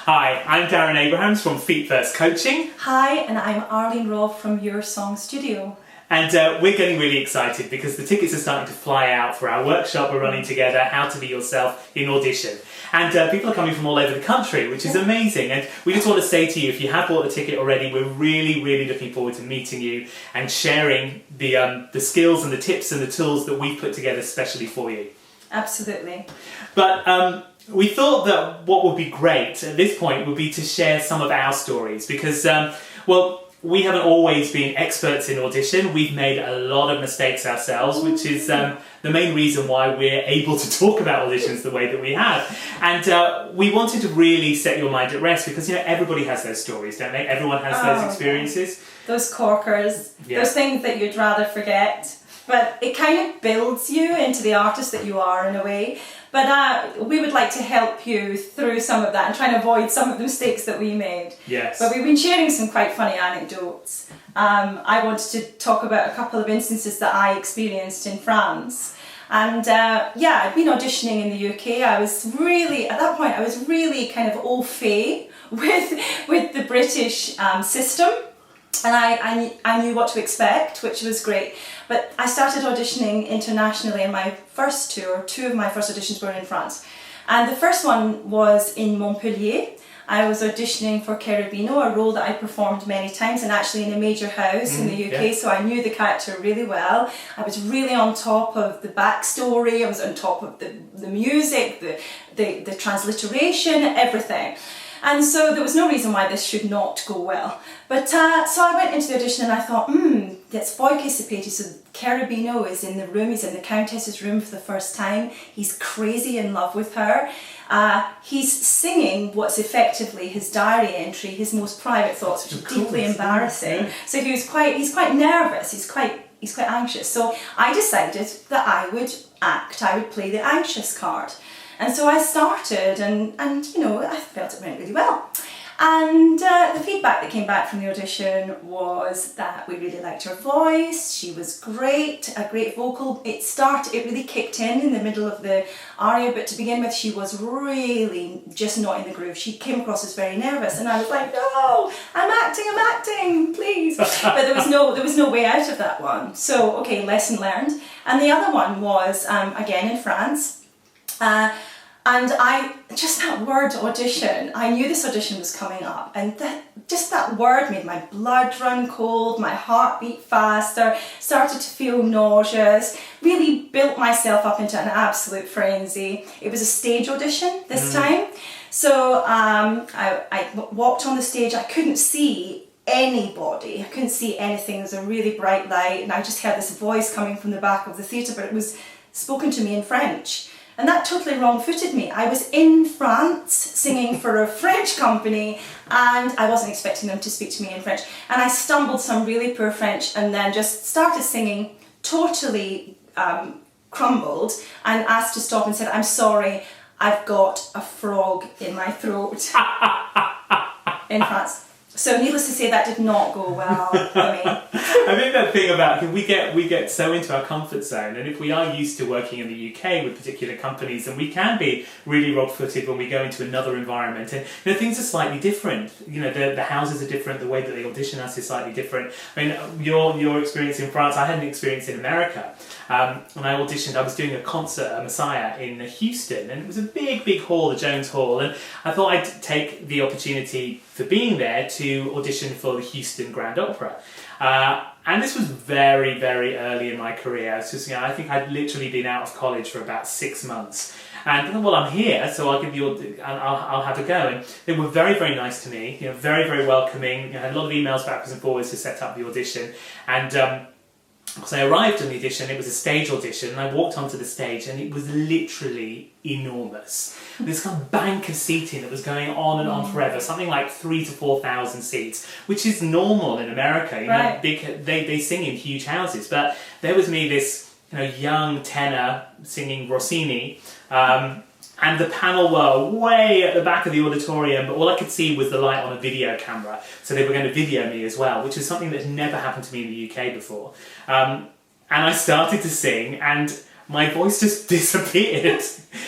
Hi, I'm Darren Abrahams from Feet First Coaching. Hi, and I'm Arlene Rolph from Your Song Studio. And we're getting really excited because the tickets are starting to fly out for our workshop we're running together, How to Be Yourself in Audition. And people are coming from all over the country, which is amazing. And we just want to say to you, if you have bought a ticket already, we're really looking forward to meeting you and sharing the skills and the tips and the tools that we've put together especially for you. Absolutely. But we thought that what would be great at this point would be to share some of our stories because, we haven't always been experts in audition. We've made a lot of mistakes ourselves, which is the main reason why we're able to talk about auditions the way that we have. And we wanted to really set your mind at rest because, everybody has those stories, don't they? Everyone has those experiences. Those corkers, those things that you'd rather forget. But it kind of builds you into the artist that you are in a way. But we would like to help you through some of that and try and avoid some of the mistakes that we made. Yes. But we've been sharing some quite funny anecdotes. I wanted to talk about a couple of instances that I experienced in France. And I'd been auditioning in the UK. At that point, I was really kind of au fait with the British system. And I knew what to expect, which was great. But I started auditioning internationally, and two of my first auditions were in France. And the first one was in Montpellier. I was auditioning for Cherubino, a role that I performed many times, and actually in a major house in the UK, so I knew the character really well. I was really on top of the backstory, I was on top of the music, the transliteration, everything. And so there was no reason why this should not go well. But so I went into the audition and I thought, that's Foy Kisipeti. So Cherubino is in the room, he's in the Countess's room for the first time. He's crazy in love with her. He's singing what's effectively his diary entry, his most private thoughts, which are deeply embarrassing. Yeah. So he's quite nervous, he's quite anxious. So I decided that I would play the anxious card. And so I started and I felt it went really well. And the feedback that came back from the audition was that we really liked her voice, she was great, a great vocal. It really kicked in the middle of the aria, but to begin with she was really just not in the groove. She came across as very nervous and I was like, no, I'm acting, please. But there was no way out of that one. So, okay, lesson learned. And the other one was, again in France, and that word audition, I knew this audition was coming up, and that word made my blood run cold, my heart beat faster, started to feel nauseous, really built myself up into an absolute frenzy. It was a stage audition this time. So I walked on the stage, I couldn't see anybody, I couldn't see anything, there was a really bright light, and I just heard this voice coming from the back of the theatre, but it was spoken to me in French. And that totally wrong-footed me. I was in France singing for a French company and I wasn't expecting them to speak to me in French. And I stumbled some really poor French and then just started singing, totally crumbled, and asked to stop and said, I'm sorry, I've got a frog in my throat in France. So needless to say, that did not go well for me. I think that thing about we get so into our comfort zone, and if we are used to working in the UK with particular companies, and we can be really rock-footed when we go into another environment, and things are slightly different. The houses are different, the way that they audition us is slightly different. I mean, your experience in France, I had an experience in America. When I auditioned, I was doing a concert, a Messiah, in Houston, and it was a big hall, the Jones Hall, and I thought I'd take the opportunity for being there to audition for the Houston Grand Opera. And this was very early in my career. It's just, I think I'd literally been out of college for about 6 months. And I'm here, so I'll give you, I'll have a go. And they were very nice to me, very welcoming. I had a lot of emails backwards and forwards to set up the audition. And so I arrived in the audition, it was a stage audition, and I walked onto the stage and it was literally enormous. This kind of bank of seating that was going on and on forever, something like 3,000 to 4,000 seats, which is normal in America. Right. They sing in huge houses, but there was me, this young tenor singing Rossini, and the panel were way at the back of the auditorium, but all I could see was the light on a video camera. So they were going to video me as well, which is something that had never happened to me in the UK before. And I started to sing, and my voice just disappeared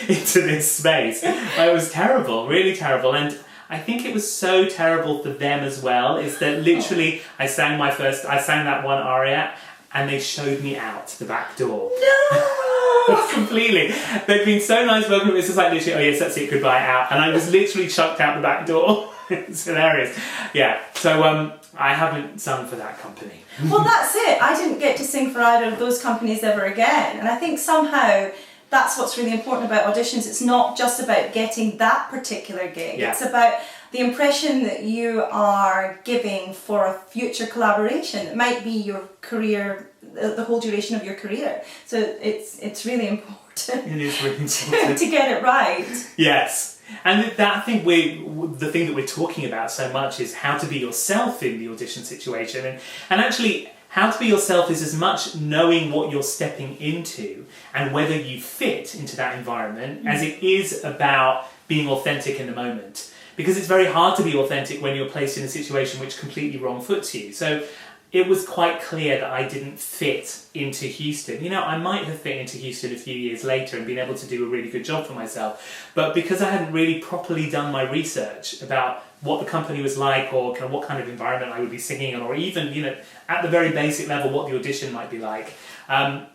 into this space. It was terrible, really terrible. And I think it was so terrible for them as well, is that literally I sang that one aria and they showed me out the back door. No! Completely. They'd been so nice welcoming me. It's just like literally, oh yes, that's it, goodbye, out. And I was literally chucked out the back door. It's hilarious. Yeah, so I haven't sung for that company. Well, that's it. I didn't get to sing for either of those companies ever again. And I think somehow that's what's really important about auditions. It's not just about getting that particular gig. Yeah. It's about the impression that you are giving for a future collaboration. It might be your career, the whole duration of your career. So it's really important. It is really important. to get it right. Yes. And that thing the thing that we're talking about so much is how to be yourself in the audition situation. And actually, how to be yourself is as much knowing what you're stepping into and whether you fit into that environment as it is about being authentic in the moment. Because it's very hard to be authentic when you're placed in a situation which completely wrong foots you. So it was quite clear that I didn't fit into Houston. You know, I might have fit into Houston a few years later and been able to do a really good job for myself. But because I hadn't really properly done my research about what the company was like or kind of what kind of environment I would be singing in, or even, you know, at the very basic level, what the audition might be like, I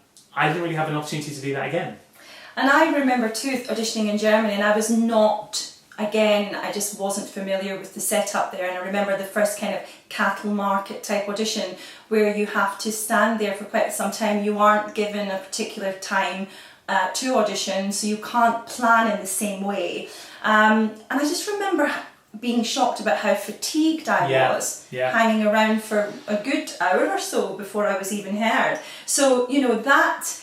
didn't really have an opportunity to do that again. And I remember too auditioning in Germany, and I was not... Again, I just wasn't familiar with the setup there, and I remember the first kind of cattle market type audition where you have to stand there for quite some time. You aren't given a particular time to audition, so you can't plan in the same way. And I just remember being shocked about how fatigued I was, hanging around for a good hour or so before I was even heard. So, you know, that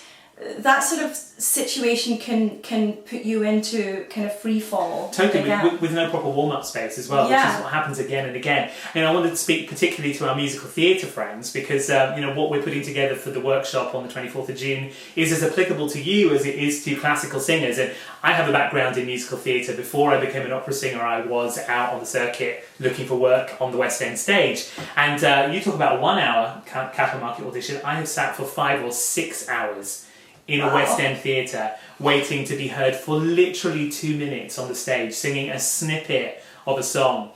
sort of situation can put you into kind of free fall. Totally, with no proper warm-up space as well, which is what happens again and again. And I wanted to speak particularly to our musical theatre friends because you know, what we're putting together for the workshop on the 24th of June is as applicable to you as it is to classical singers. And I have a background in musical theatre. Before I became an opera singer, I was out on the circuit looking for work on the West End stage. And you talk about a 1 hour cattle market audition. I have sat for 5 or 6 hours in a West End theatre, waiting to be heard for literally 2 minutes on the stage, singing a snippet of a song.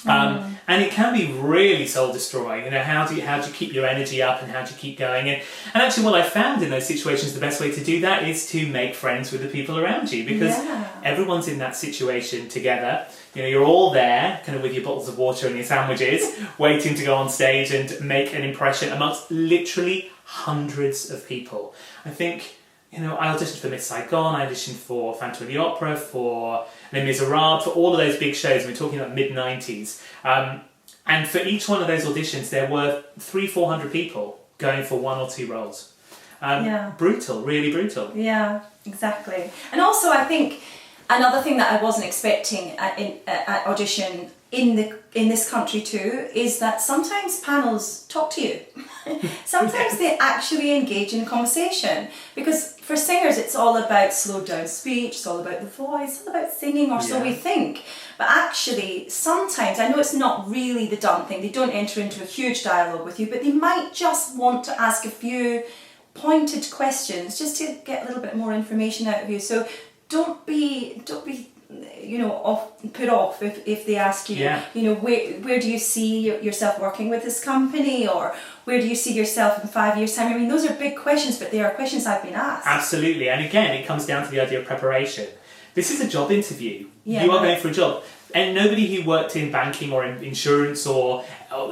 And it can be really soul-destroying. You know, how do you keep your energy up and how do you keep going? And actually what I found in those situations, the best way to do that is to make friends with the people around you, because everyone's in that situation together. You know, you're all there, kind of with your bottles of water and your sandwiches, waiting to go on stage and make an impression amongst literally hundreds of people. I think, you know, I auditioned for Miss Saigon, I auditioned for Phantom of the Opera, for Les Miserables, for all of those big shows. We're talking about mid-90s. And for each one of those auditions, there were 300-400 people going for 1 or 2 roles. Brutal, really brutal. Yeah, exactly. And also, I think another thing that I wasn't expecting at audition in this country too is that sometimes panels talk to you. Sometimes they actually engage in conversation, because for singers it's all about slowed down speech, it's all about the voice, it's all about singing, or so we think. But actually sometimes, I know it's not really the done thing, they don't enter into a huge dialogue with you, but they might just want to ask a few pointed questions just to get a little bit more information out of you. So don't be you know, put off if they ask you, you know, where do you see yourself working with this company, or where do you see yourself in 5 years' time? I mean, those are big questions, but they are questions I've been asked. Absolutely, and again, it comes down to the idea of preparation. This is a job interview. You are going for a job. And nobody who worked in banking or in insurance or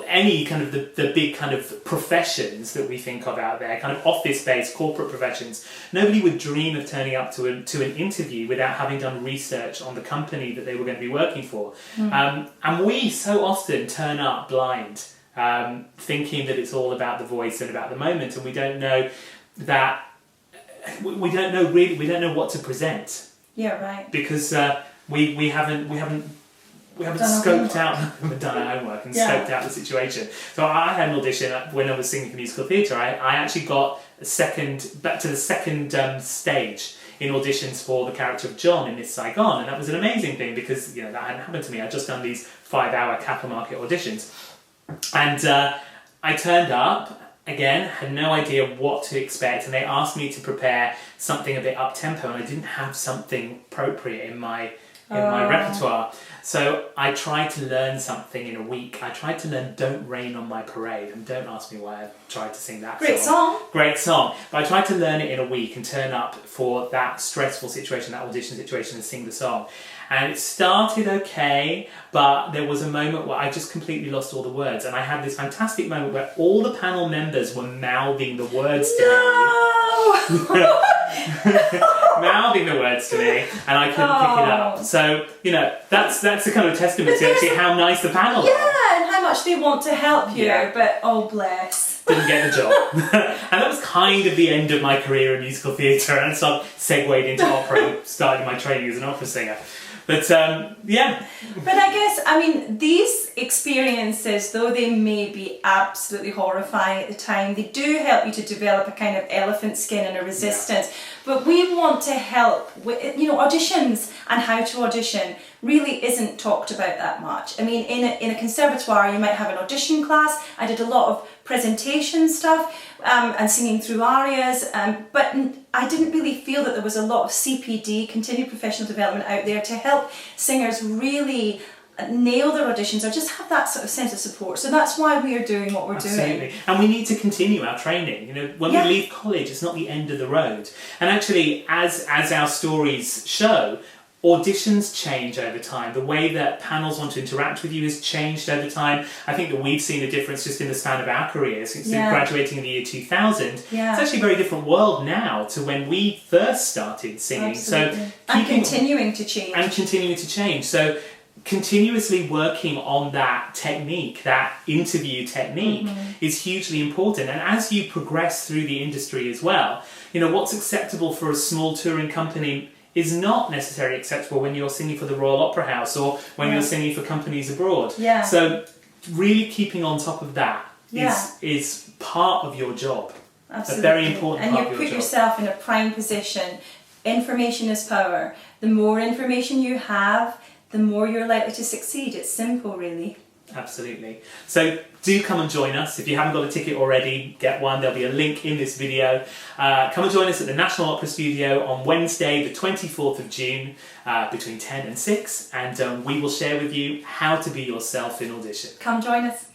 any kind of the big kind of professions that we think of out there, kind of office-based corporate professions, nobody would dream of turning up to an interview without having done research on the company that they were going to be working for. And we so often turn up blind, thinking that it's all about the voice and about the moment, and we don't know that we don't know what to present. Yeah, right. Because we haven't scoped out, we've done our homework and scoped out the situation. So I had an audition when I was singing for musical theatre. I actually got back to the second stage in auditions for the character of John in Miss Saigon, and that was an amazing thing because, you know, that hadn't happened to me. I'd just done these 5-hour cattle market auditions, and I turned up. Again, had no idea what to expect, and they asked me to prepare something a bit up-tempo, and I didn't have something appropriate in my in my repertoire. So I tried to learn something in a week. I tried to learn Don't Rain on My Parade, and don't ask me why I tried to sing that Great song. Great song. But I tried to learn it in a week and turn up for that stressful situation, that audition situation, and sing the song. And it started okay, but there was a moment where I just completely lost all the words. And I had this fantastic moment where all the panel members were mouthing the words to me. Mouthing the words to me, and I couldn't pick it up. So, that's a kind of testament to actually how nice the panel are. Yeah, and how much they want to help you, but oh bless. Didn't get the job. And that was kind of the end of my career in musical theatre, and so I segued into opera and started my training as an opera singer. But But I guess, these experiences, though they may be absolutely horrifying at the time, they do help you to develop a kind of elephant skin and a resistance. But we want to help with, auditions and how to audition really isn't talked about that much. In a conservatoire, you might have an audition class. I did a lot of presentation stuff and singing through arias, but I didn't really feel that there was a lot of CPD, continued professional development, out there to help singers really nail their auditions or just have that sort of sense of support. So that's why we are doing what we're doing. And we need to continue our training. When we leave college, it's not the end of the road. And actually, as our stories show, auditions change over time. The way that panels want to interact with you has changed over time. I think that we've seen a difference just in the span of our careers since graduating in the year 2000. It's actually a very different world now to when we first started singing. Absolutely. So continuing to change. So continuously working on that technique, that interview technique, is hugely important. And as you progress through the industry as well, what's acceptable for a small touring company is not necessarily acceptable when you're singing for the Royal Opera House or when you're singing for companies abroad. So really keeping on top of that is part of your job. Absolutely. A very important part of your job. And you put yourself in a prime position. Information is power. The more information you have, the more you're likely to succeed. It's simple, really. Absolutely. So do come and join us. If you haven't got a ticket already, get one. There'll be a link in this video. Come and join us at the National Opera Studio on Wednesday, the 24th of June, between 10 and 6, and we will share with you how to be yourself in audition. Come join us.